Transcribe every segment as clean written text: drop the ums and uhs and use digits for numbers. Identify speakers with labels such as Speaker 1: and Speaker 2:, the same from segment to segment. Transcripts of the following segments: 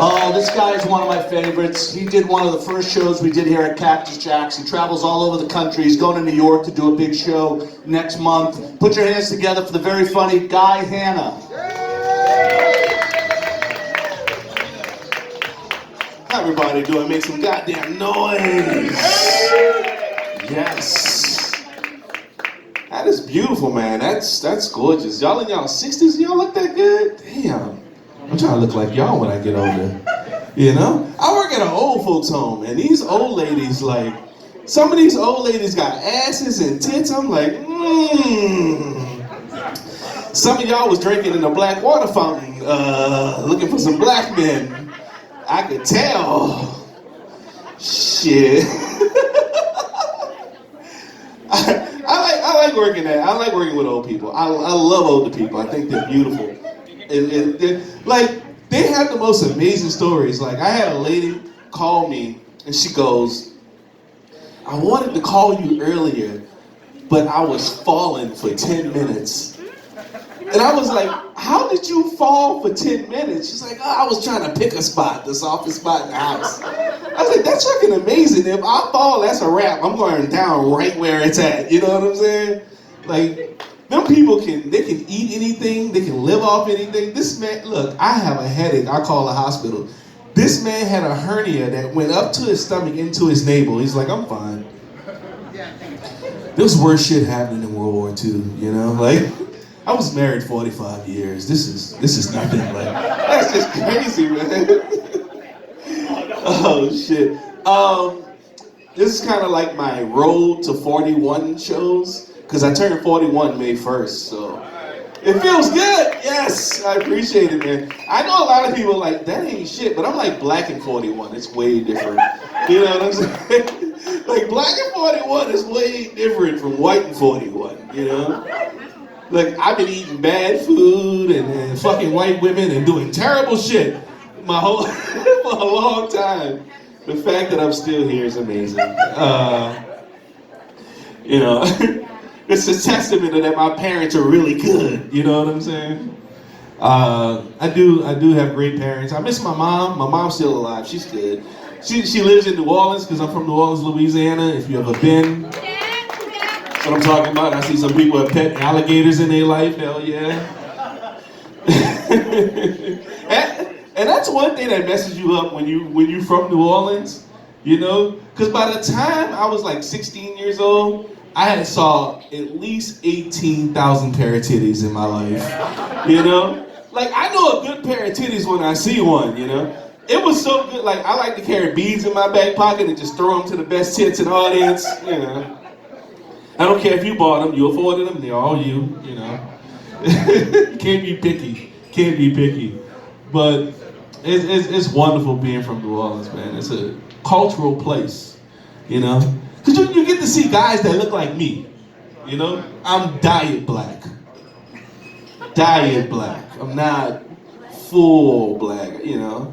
Speaker 1: Oh, this guy is one of my favorites. He did one of the first shows we did here at Cactus Jack's. He travels all over the country. He's going to New York to do a big show next month. Put your hands together for the very funny Guy Hanna. How everybody doing? Make some goddamn noise. Yes. That is beautiful, man. That's gorgeous. Y'all in y'all 60s, y'all look that good? Damn. I'm trying to look like y'all when I get older. You know? I work at an old folks home, and these old ladies, like, some of these old ladies got asses and tits. I'm like, Some of y'all was drinking in a black water fountain, looking for some black men. I could tell. Shit. I like working at. I like working with old people. I love older people. I think they're beautiful. Like, they have the most amazing stories. Like, I had a lady call me, and she goes, "I wanted to call you earlier, but I was falling for 10 minutes." And I was like, "How did you fall for 10 minutes?" She's like, "Oh, I was trying to pick a spot, the softest spot in the house." I was like, "That's fucking amazing. If I fall, that's a wrap. I'm going down right where it's at." You know what I'm saying? Like, them people they can eat anything, they can live off anything. This man, look, I have a headache, I call the hospital. This man had a hernia that went up to his stomach into his navel. He's like, "I'm fine." There's worse shit happening in World War II, you know? Like, I was married 45 years. This is nothing. Like, that's just crazy, man. Oh shit. This is kind of like my road to 41 shows, because I turned 41 May 1st, so it feels good. Yes, I appreciate it, man. I know a lot of people are like, "That ain't shit," but I'm like, black in 41. It's way different. You know what I'm saying? Like, black in 41 is way different from white in 41, you know? Like, I've been eating bad food and fucking white women and doing terrible shit my whole for a long time. The fact that I'm still here is amazing. You know, it's a testament to that my parents are really good. You know what I'm saying? I do have great parents. I miss my mom. My mom's still alive. She's good. She lives in New Orleans, because I'm from New Orleans, Louisiana. If you ever been, that's what I'm talking about. I see some people have pet alligators in their life. Hell yeah. And that's one thing that messes you up when you're from New Orleans, you know? Because by the time I was like 16 years old, I had saw at least 18,000 pair of titties in my life, you know? Like, I know a good pair of titties when I see one, you know? It was so good. Like, I like to carry beads in my back pocket and just throw them to the best tits in the audience, you know? I don't care if you bought them, you afforded them, they're all you know? Can't be picky. Can't be picky. But it's wonderful being from New Orleans, man. It's a cultural place, you know? Because you get to see guys that look like me, you know? I'm diet black. Diet black. I'm not full black, you know?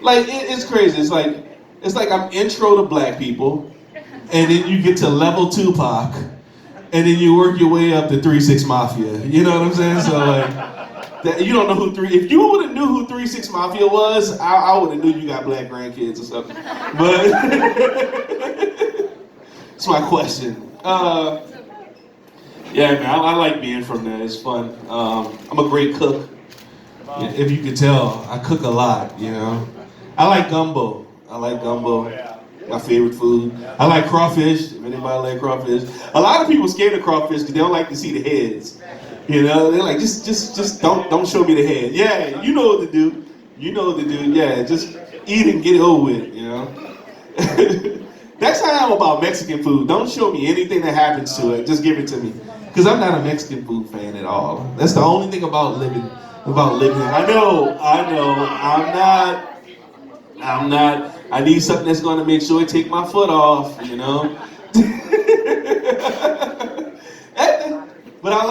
Speaker 1: Like, it's crazy. It's like I'm intro to black people, and then you get to level Tupac, and then you work your way up to 3-6 Mafia. You know what I'm saying? So, like, you don't know who if you would have knew who 3-6 Mafia was, I would have knew you got black grandkids or something. But it's my question. Yeah, man, I like being from there. It's fun. I'm a great cook. If you could tell, I cook a lot, you know. I like gumbo. My favorite food. I like crawfish, if anybody like crawfish. A lot of people scared of crawfish because they don't like to see the heads. You know, they're like, just don't show me the head. Yeah, you know what to do. You know what to do. Yeah, just eat and get it over with, you know. That's how I am about Mexican food. Don't show me anything that happens to it. Just give it to me. Because I'm not a Mexican food fan at all. That's the only thing about living. I know, I'm not. I need something that's going to make sure I take my foot off, you know. But I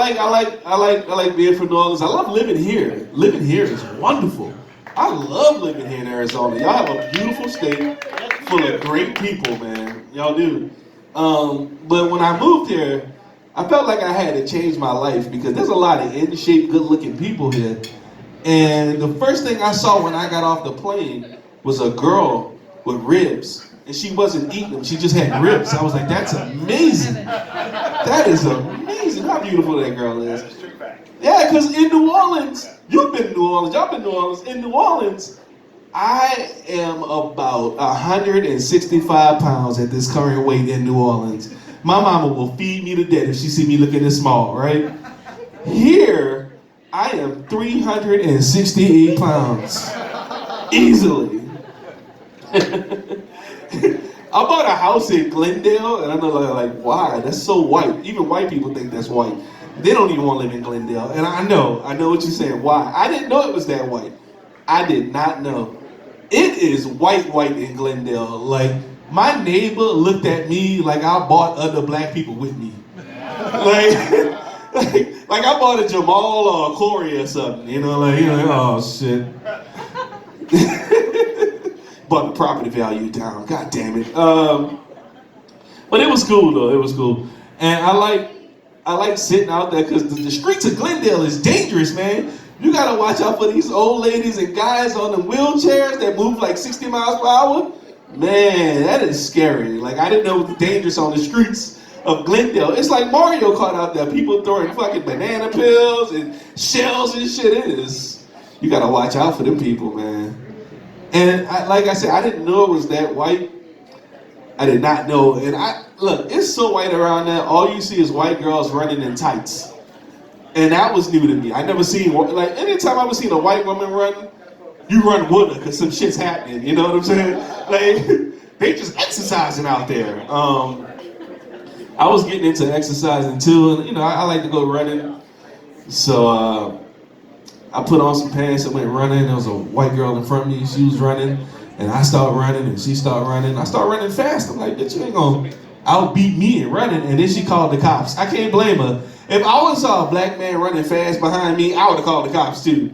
Speaker 1: like being from New Orleans. I love living here. Living here is wonderful. I love living here in Arizona. Y'all have a beautiful state full of great people, man. Y'all do. But when I moved here, I felt like I had to change my life because there's a lot of in-shape, good-looking people here. And the first thing I saw when I got off the plane was a girl with ribs. And she wasn't eating them, she just had ribs. I was like, that's amazing. That is amazing how beautiful that girl is. Yeah, because in New Orleans, you've been to New Orleans, y'all been to New Orleans. In New Orleans, I am about 165 pounds at this current weight in New Orleans. My mama will feed me to death if she see me looking this small, right? Here, I am 368 pounds. Easily. I bought a house in Glendale, and I know like, why? That's so white. Even white people think that's white. They don't even want to live in Glendale. And I know what you're saying. Why? I didn't know it was that white. I did not know. It is white in Glendale. Like, my neighbor looked at me like I bought other black people with me. Like I bought a Jamal or a Corey or something. You know, like, oh shit. Brought the property value down. God damn it. But it was cool though. It was cool. And I like sitting out there because the streets of Glendale is dangerous, man. You gotta watch out for these old ladies and guys on the wheelchairs that move like 60 miles per hour. Man, that is scary. Like, I didn't know it was dangerous on the streets of Glendale. It's like Mario Kart out there. People throwing fucking banana peels and shells and shit. It is. You gotta watch out for them people, man. And like I said, I didn't know it was that white. I did not know. And look, it's so white around there. All you see is white girls running in tights. And that was new to me. I never seen, like, anytime I was seeing a white woman run, you run with her because some shit's happening. You know what I'm saying? Like, they just exercising out there. I was getting into exercising too, and I like to go running. So I put on some pants and went running. There was a white girl in front of me. She was running, and I started running, and she started running. I started running fast. I'm like, bitch, you ain't gonna outbeat me in running. And then she called the cops. I can't blame her. If I would have saw a black man running fast behind me, I would have called the cops too.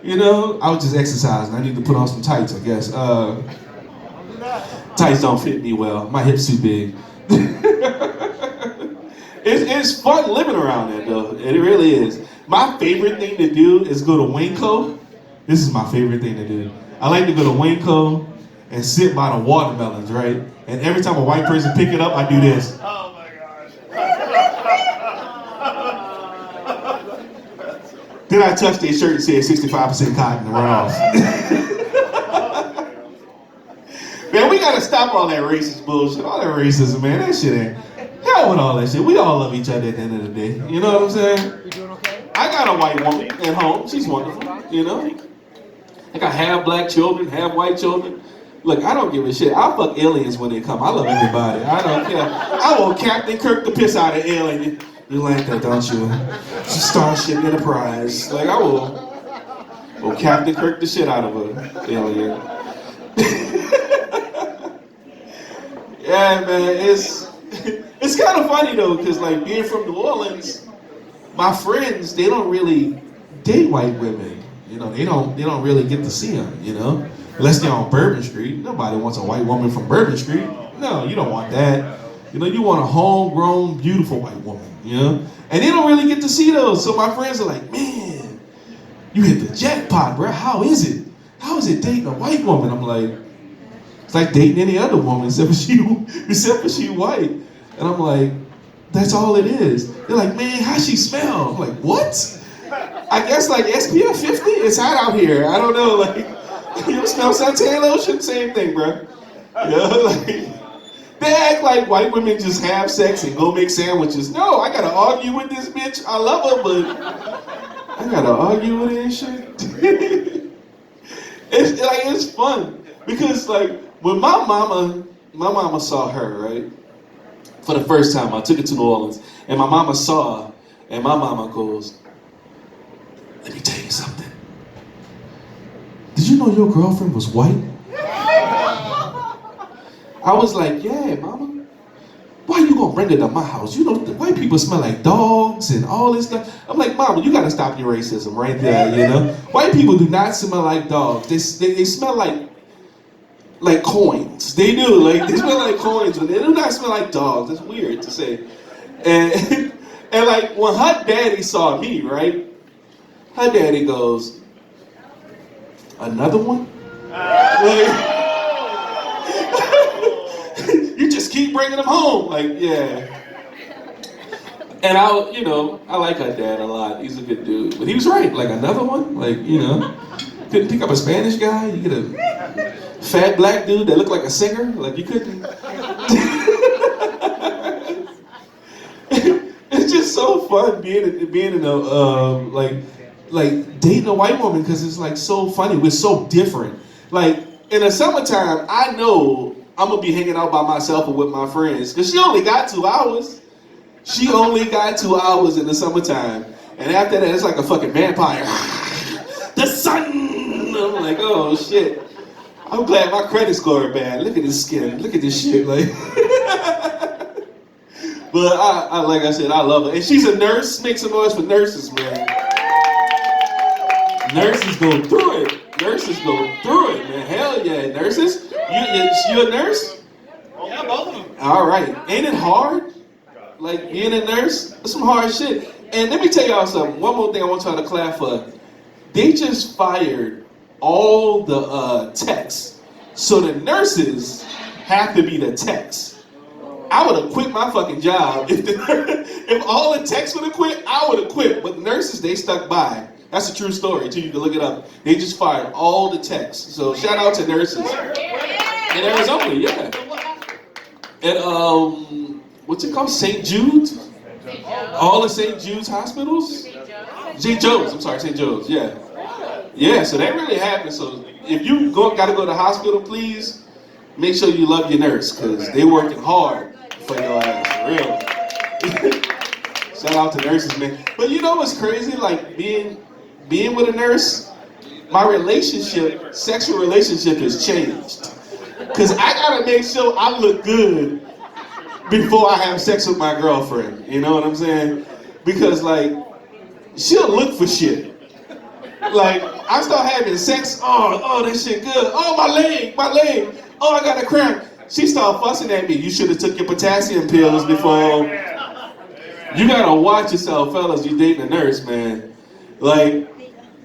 Speaker 1: I was just exercising. I need to put on some tights, I guess. Tights don't fit me well. My hips too big. It's fun living around there, though. It really is. My favorite thing to do is go to Winco. This is my favorite thing to do. I like to go to Winco and sit by the watermelons, right? And every time a white person pick it up, I do this.
Speaker 2: Oh my gosh.
Speaker 1: Then I touch their shirt and say 65% cotton and run off. Man, we gotta stop all that racist bullshit, all that racism, man. That shit ain't. Hell with all that shit. We all love each other at the end of the day. You know what I'm saying?
Speaker 2: You doing okay?
Speaker 1: I got a white woman at home. She's wonderful. I got half black children, half white children. Look, I don't give a shit. I'll fuck aliens when they come. I love everybody. I don't care. I will Captain Kirk the piss out of alien. You like that, don't you? Starship Enterprise. Like, I will Captain Kirk the shit out of an alien. Yeah, man, it's kind of funny though, because like being from New Orleans, my friends, they don't really date white women. They don't really get to see them, unless they're on Bourbon Street. Nobody wants a white woman from Bourbon Street. No, you don't want that. You want a homegrown, beautiful white woman, And they don't really get to see those. So my friends are like, man, you hit the jackpot, bro. How is it? How is it dating a white woman? I'm like, it's like dating any other woman except for she white. And I'm like, that's all it is. They're like, man, how she smell? I'm like, what? I guess like SPF 50? It's hot out here. I don't know, like, you ever smell suntan lotion? Same thing, bro. Like, they act like white women just have sex and go make sandwiches. No, I gotta argue with this bitch. I love her, but I gotta argue with her and shit. It's fun. Because like, when my mama saw her, right? For the first time, I took her to New Orleans, and my mama saw her, and my mama goes, let me tell you something. Did you know your girlfriend was white? I was like, yeah, mama. Why you gonna bring her to my house? The white people smell like dogs and all this stuff. I'm like, mama, you gotta stop your racism right there, White people do not smell like dogs. They smell like coins. They do. Like, they smell like coins, but they do not smell like dogs. That's weird to say. And like, when her daddy saw me, right? Her daddy goes, another one? Like, you just keep bringing them home. Like, yeah. And I like her dad a lot. He's a good dude. But he was right. Like, another one? Like, couldn't pick up a Spanish guy? You get a fat black dude that looked like a singer? Like, you couldn't. It's just so fun being in a like dating a white woman because it's like so funny. We're so different. Like in the summertime, I know I'm gonna be hanging out by myself or with my friends because she only got 2 hours. She only got 2 hours in the summertime, and after that, it's like a fucking vampire. The sun. I'm like, oh shit. I'm glad my credit score is bad. Look at this skin. Look at this shit. Like. But I like I said, I love her. And she's a nurse. Make some noise for nurses, man. Nurses go through it. Nurses go through it, man. Hell yeah, nurses. You a nurse?
Speaker 2: Yeah, both of them.
Speaker 1: All right. Ain't it hard? Like being a nurse? That's some hard shit. And let me tell y'all something. One more thing I want y'all to clap for. They just fired all the techs. So the nurses have to be the techs. I would have quit my fucking job if all the techs would have quit. I would have quit, but the nurses they stuck by. That's a true story too. You can look it up. They just fired all the techs. So shout out to nurses in Arizona. Yeah. And what's it called? St. Jude's. All the St. Jude's hospitals. St. Joe's. I'm sorry, St. Joe's. Yeah. Yeah. So that really happened. So if you got to go to the hospital, please make sure you love your nurse because they working hard for your ass, for real. Shout out to nurses, man. But you know what's crazy? Like being with a nurse, my sexual relationship has changed. Cause I gotta make sure I look good before I have sex with my girlfriend. You know what I'm saying? Because like, she'll look for shit. Like, I start having sex, oh, that shit good. Oh, my leg. Oh, I got a cramp. She started fussing at me. You should have took your potassium pills before. You gotta watch yourself, fellas. You dating a nurse, man. Like,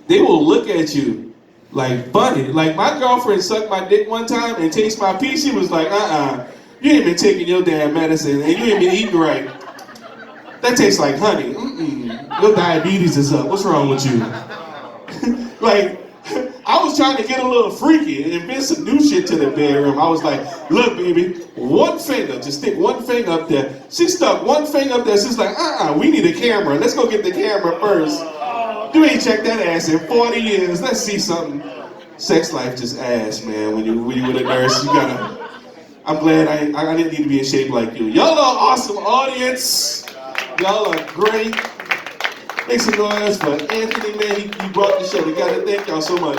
Speaker 1: they will look at you like funny. Like, my girlfriend sucked my dick one time and tasted my pee. She was like, you ain't been taking your damn medicine and you ain't been eating right. That tastes like honey. Your diabetes is up. What's wrong with you? Like, I was trying to get a little freaky and invent some new shit to the bedroom. I was like, look, baby, one finger, just stick one finger up there. She stuck one finger up there. She's like, we need a camera. Let's go get the camera first. You ain't checked that ass in 40 years. Let's see something. Sex life just ass, man. When you with a nurse, you gotta. I'm glad I didn't need to be in shape like you. Y'all are awesome audience. Y'all are great. Make some noise for Anthony, man. He brought the show together. Thank y'all so much.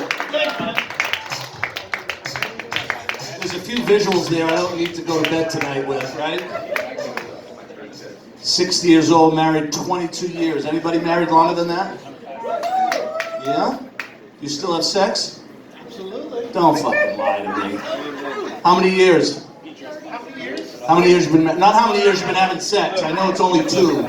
Speaker 2: There's a few visuals there I don't need to go to bed tonight with, right? 60 years old, married 22 years. Anybody married longer than that? Yeah? You still have sex?
Speaker 3: Absolutely.
Speaker 2: Don't fucking lie to me. How many years? How many years you been? Not how many years you've been having sex. I know it's only 2.